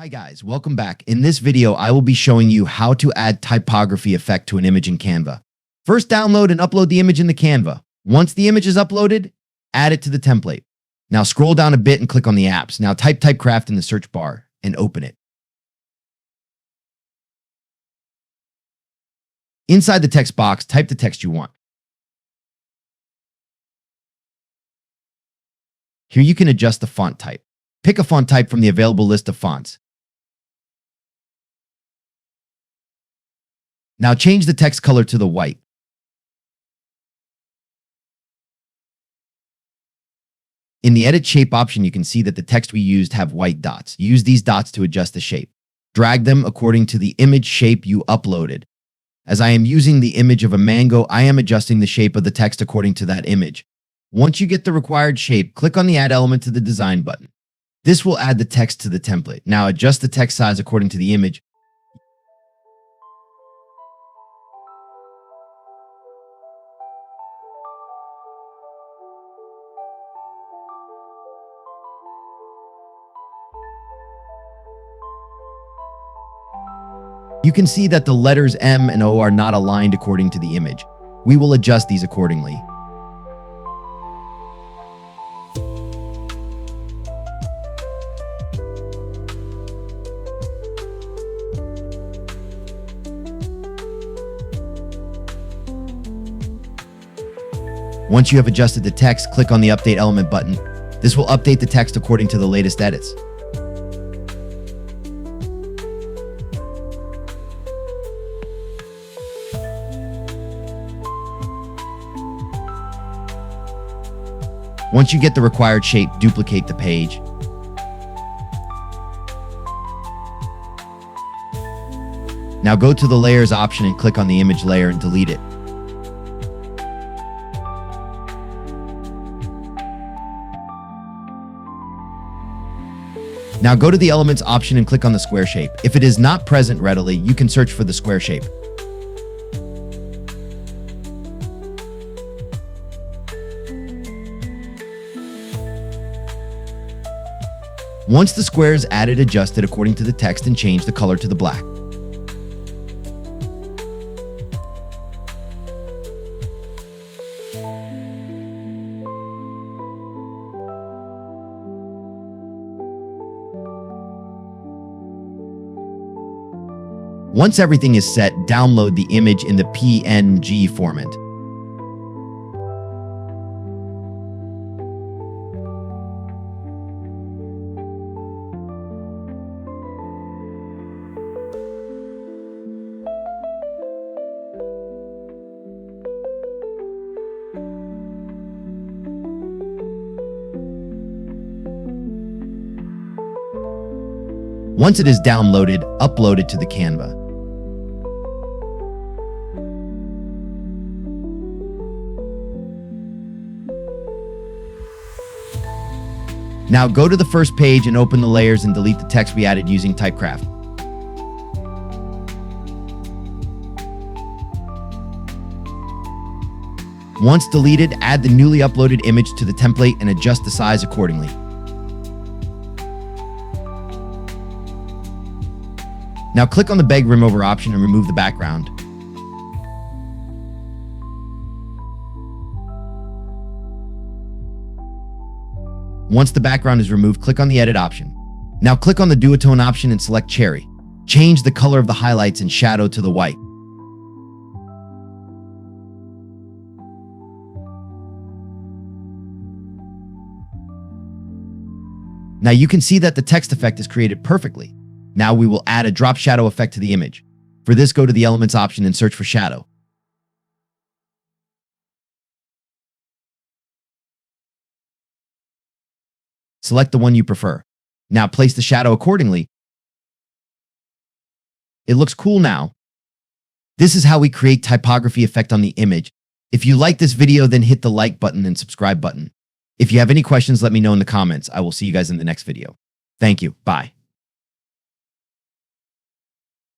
Hi guys, welcome back. In this video, I will be showing you how to add typography effect to an image in Canva. First, download and upload the image into Canva. Once the image is uploaded, add it to the template. Now scroll down a bit and click on the apps. Now type Typecraft in the search bar and open it. Inside the text box, type the text you want. Here you can adjust the font type. Pick a font type from the available list of fonts. Now change the text color to the white. In the Edit Shape option, you can see that the text we used have white dots. Use these dots to adjust the shape. Drag them according to the image shape you uploaded. As I am using the image of a mango, I am adjusting the shape of the text according to that image. Once you get the required shape, click on the Add Element to the Design button. This will add the text to the template. Now adjust the text size according to the image. You can see that the letters M and O are not aligned according to the image. We will adjust these accordingly. Once you have adjusted the text, click on the Update Element button. This will update the text according to the latest edits. Once you get the required shape, duplicate the page. Now go to the Layers option and click on the image layer and delete it. Now go to the Elements option and click on the square shape. If it is not present readily, you can search for the square shape. Once the square is added, adjust it according to the text and change the color to the black. Once everything is set, download the image in the PNG format. Once it is downloaded, upload it to the Canva. Now go to the first page and open the layers and delete the text we added using Typecraft. Once deleted, add the newly uploaded image to the template and adjust the size accordingly. Now click on the Beg Remover option and remove the background. Once the background is removed, click on the Edit option. Now click on the Duotone option and select Cherry. Change the color of the highlights and shadow to the white. Now you can see that the text effect is created perfectly. Now we will add a drop shadow effect to the image. For this, go to the Elements option and search for Shadow. Select the one you prefer. Now place the shadow accordingly. It looks cool now. This is how we create typography effect on the image. If you like this video, then hit the like button and subscribe button. If you have any questions, let me know in the comments. I will see you guys in the next video. Thank you. Bye.